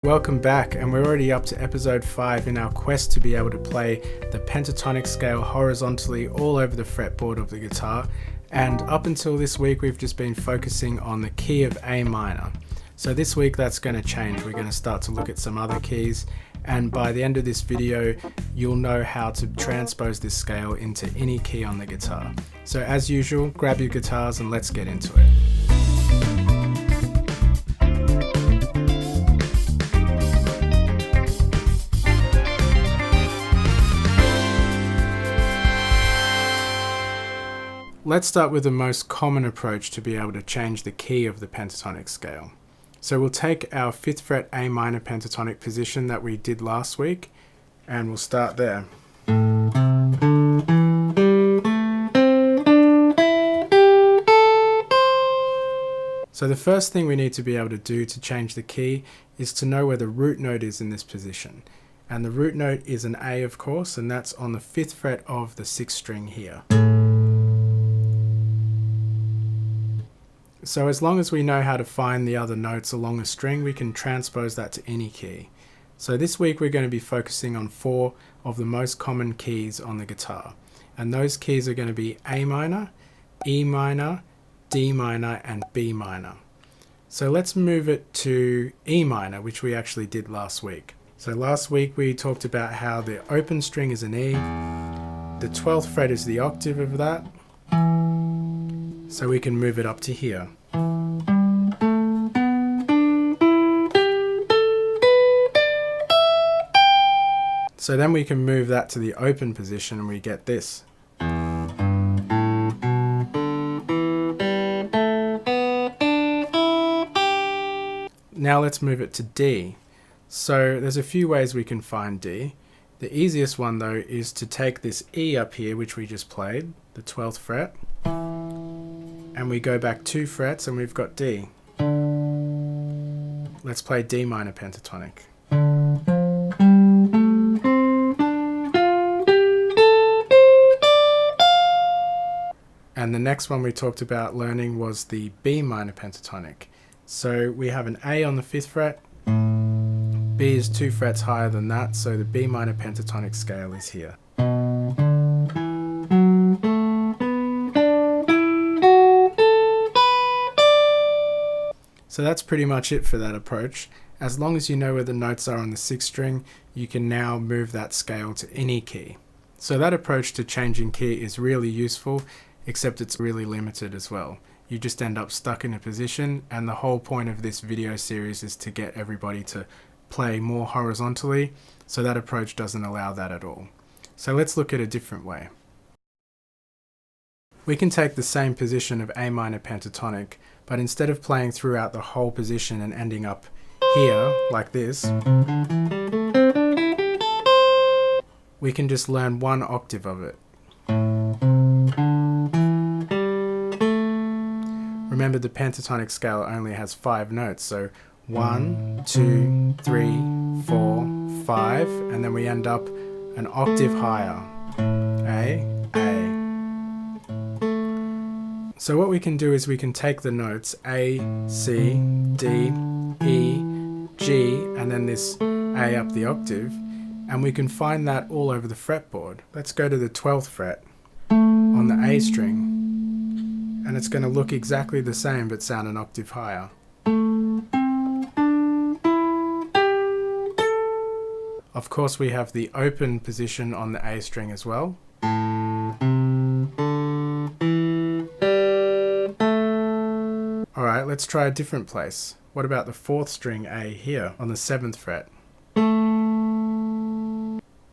Welcome back, and we're already up to episode 5 in our quest to be able to play the pentatonic scale horizontally all over the fretboard of the guitar. And up until this week we've just been focusing on the key of A minor. So this week that's going to change. We're going to start to look at some other keys, and by the end of this video you'll know how to transpose this scale into any key on the guitar. So as usual, grab your guitars and let's get into it. Let's start with the most common approach to be able to change the key of the pentatonic scale. So we'll take our 5th fret A minor pentatonic position that we did last week, and we'll start there. So the first thing we need to be able to do to change the key is to know where the root note is in this position. And the root note is an A, of course, and that's on the 5th fret of the 6th string here. So as long as we know how to find the other notes along a string, we can transpose that to any key. So this week we're going to be focusing on 4 of the most common keys on the guitar. And those keys are going to be A minor, E minor, D minor, and B minor. So let's move it to E minor, which we actually did last week. So last week we talked about how the open string is an E, the 12th fret is the octave of that, so we can move it up to here. So then we can move that to the open position and we get this. Now let's move it to D. So there's a few ways we can find D. The easiest one though is to take this E up here, which we just played, the 12th fret, and we go back 2 frets and we've got D. Let's play D minor pentatonic. And the next one we talked about learning was the B minor pentatonic. So we have an A on the 5th fret, B is 2 frets higher than that, so the B minor pentatonic scale is here. So that's pretty much it for that approach. As long as you know where the notes are on the 6th string, you can now move that scale to any key. So that approach to changing key is really useful, except it's really limited as well. You just end up stuck in a position, and the whole point of this video series is to get everybody to play more horizontally, so that approach doesn't allow that at all. So let's look at a different way. We can take the same position of A minor pentatonic, but instead of playing throughout the whole position and ending up here, like this, we can just learn 1 octave of it. Remember, the pentatonic scale only has 5 notes, so 1, 2, 3, 4, 5, and then we end up an octave higher. A. So what we can do is we can take the notes A, C, D, E, G, and then this A up the octave, and we can find that all over the fretboard. Let's go to the 12th fret on the A string, and it's going to look exactly the same but sound an octave higher. Of course we have the open position on the A string as well. Alright, let's try a different place. What about the 4th string A here on the 7th fret?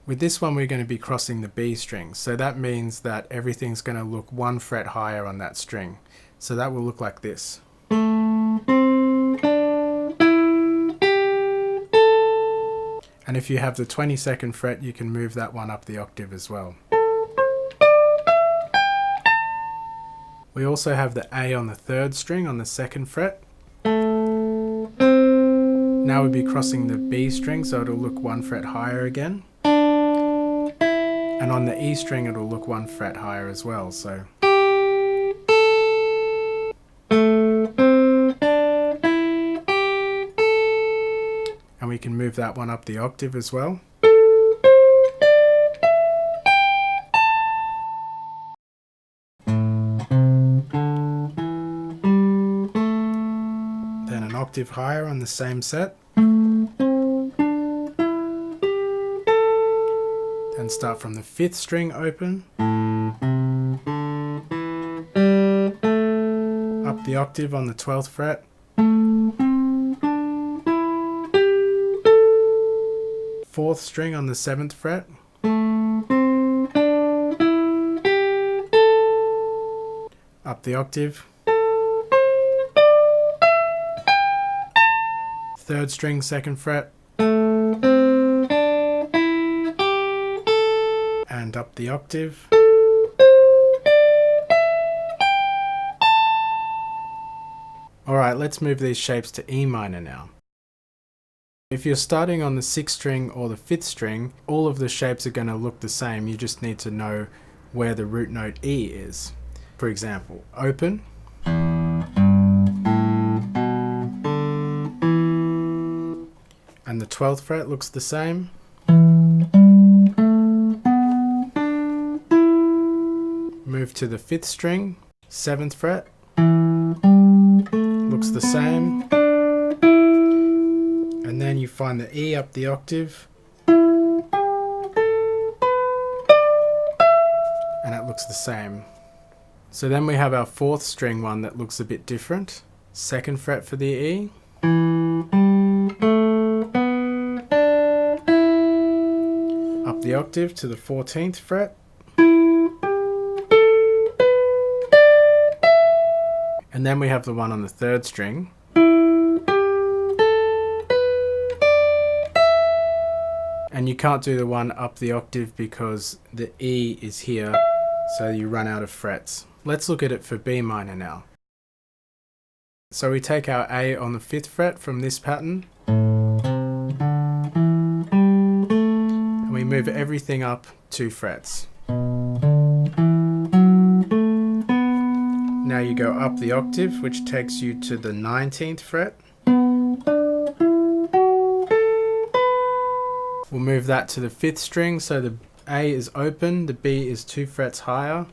With this one we're going to be crossing the B string, so that means that everything's going to look 1 fret higher on that string. So that will look like this. And if you have the 22nd fret, you can move that one up the octave as well. We also have the A on the 3rd string on the 2nd fret. Now we'll be crossing the B string, so it'll look 1 fret higher again. And on the E string it'll look 1 fret higher as well. So can move that one up the octave as well. Then an octave higher on the same set. Then start from the 5th string open. Up the octave on the 12th fret. 4th string on the 7th fret. Up the octave. 3rd string, 2nd fret. And up the octave. Alright, let's move these shapes to E minor now. If you're starting on the 6th string or the 5th string, all of the shapes are going to look the same. You just need to know where the root note E is. For example, open. And the 12th fret looks the same. Move to the 5th string, 7th fret. Looks the same. And then you find the E up the octave. And it looks the same. So then we have our 4th string one that looks a bit different. 2nd fret for the E. Up the octave to the 14th fret. And then we have the one on the 3rd string. And you can't do the one up the octave because the E is here, so you run out of frets. Let's look at it for B minor now. So we take our A on the 5th fret from this pattern. And we move everything up 2 frets. Now you go up the octave, which takes you to the 19th fret. We'll move that to the 5th string, so the A is open, the B is 2 frets higher.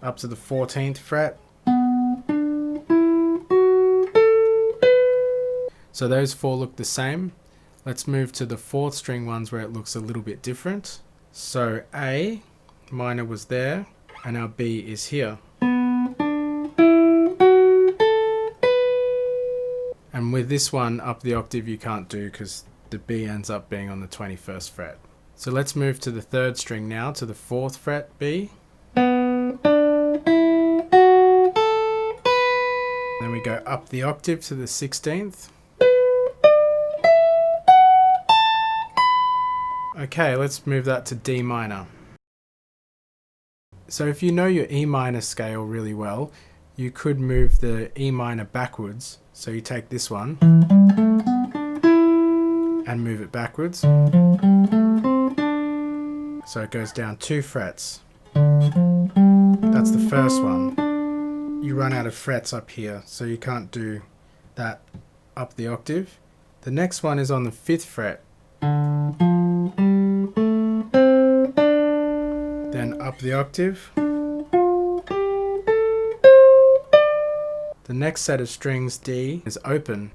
Up to the 14th fret. So those 4 look the same. Let's move to the 4th string ones where it looks a little bit different. So A minor was there, and our B is here. And with this one up the octave you can't do because the B ends up being on the 21st fret. So let's move to the 3rd string now, to the 4th fret B. Then we go up the octave to the 16th. Okay, let's move that to D minor. So if you know your E minor scale really well, you could move the E minor backwards. So you take this one and move it backwards. So it goes down 2 frets. That's the first one. You run out of frets up here, so you can't do that up the octave. The next one is on the 5th fret. Then up the octave. The next set of strings, D, is open.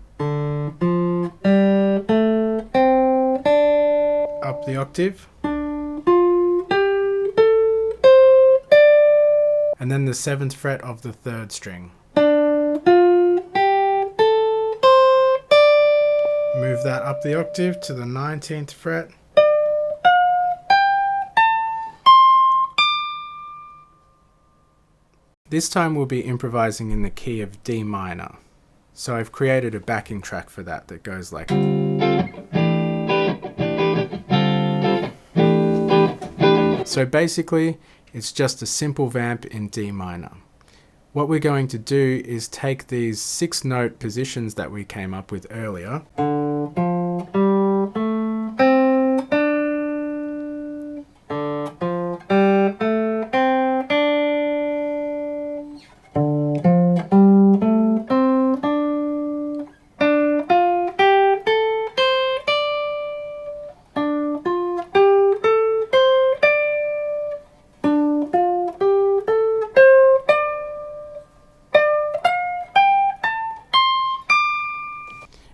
Up the octave. And then the 7th fret of the 3rd string. Move that up the octave to the 19th fret. This time we'll be improvising in the key of D minor. So I've created a backing track for that that goes like... So basically, it's just a simple vamp in D minor. What we're going to do is take these 6-note positions that we came up with earlier,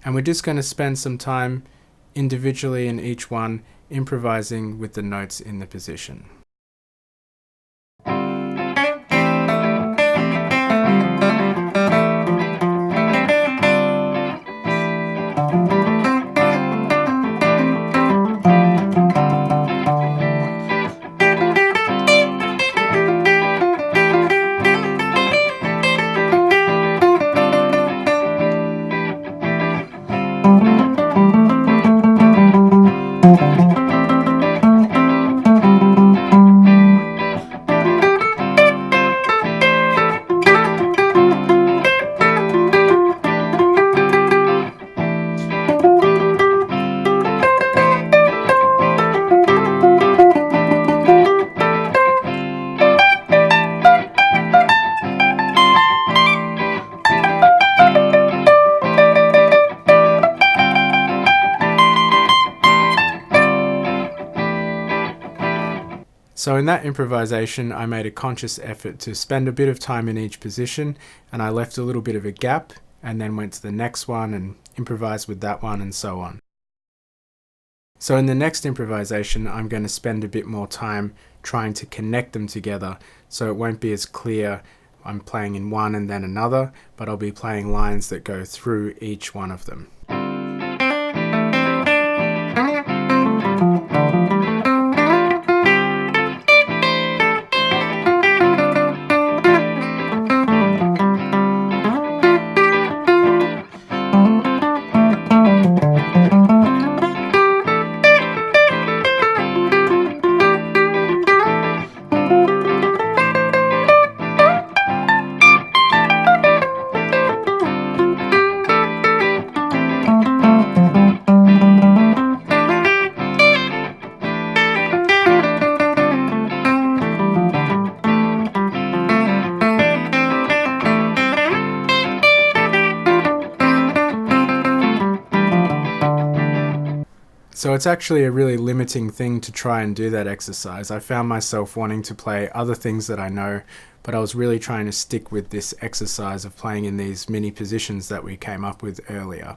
And we're just going to spend some time individually in each one, improvising with the notes in the position. So in that improvisation, I made a conscious effort to spend a bit of time in each position, and I left a little bit of a gap and then went to the next one and improvised with that one and so on. So in the next improvisation, I'm going to spend a bit more time trying to connect them together, so it won't be as clear I'm playing in one and then another, but I'll be playing lines that go through each one of them. So it's actually a really limiting thing to try and do that exercise. I found myself wanting to play other things that I know, but I was really trying to stick with this exercise of playing in these mini positions that we came up with earlier.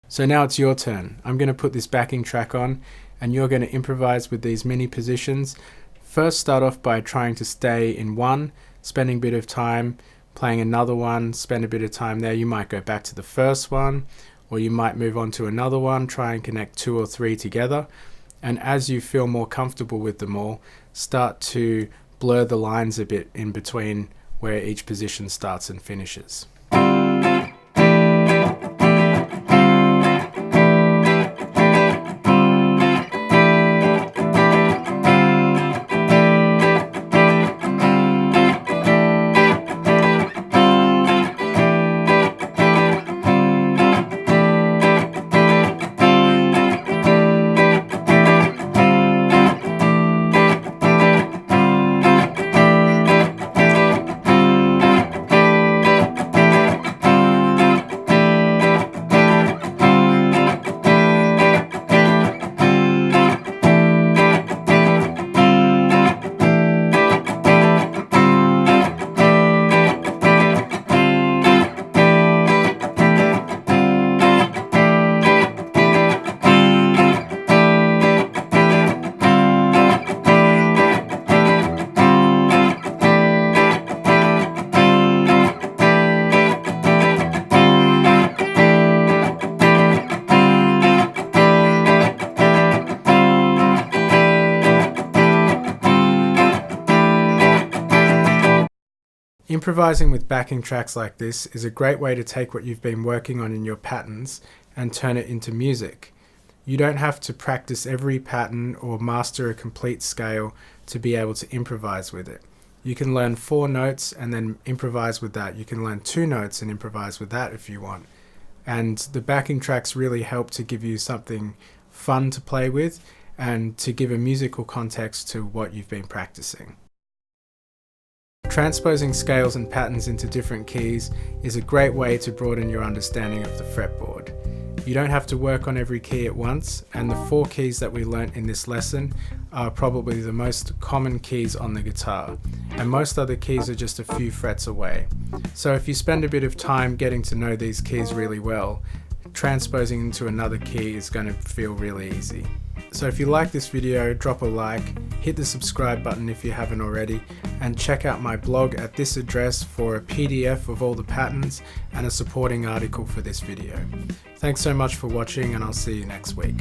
So now it's your turn. I'm going to put this backing track on and you're going to improvise with these mini positions. First start off by trying to stay in one, spending a bit of time, playing another one, spend a bit of time there. You might go back to the first one, or you might move on to another one, try and connect 2 or 3 together. And as you feel more comfortable with them all, start to blur the lines a bit in between where each position starts and finishes. Improvising with backing tracks like this is a great way to take what you've been working on in your patterns and turn it into music. You don't have to practice every pattern or master a complete scale to be able to improvise with it. You can learn 4 notes and then improvise with that. You can learn 2 notes and improvise with that if you want. And the backing tracks really help to give you something fun to play with and to give a musical context to what you've been practicing. Transposing scales and patterns into different keys is a great way to broaden your understanding of the fretboard. You don't have to work on every key at once, and the 4 keys that we learnt in this lesson are probably the most common keys on the guitar, and most other keys are just a few frets away. So if you spend a bit of time getting to know these keys really well, transposing into another key is going to feel really easy. So if you like this video, drop a like, hit the subscribe button if you haven't already, and check out my blog at this address for a PDF of all the patterns and a supporting article for this video. Thanks so much for watching, and I'll see you next week.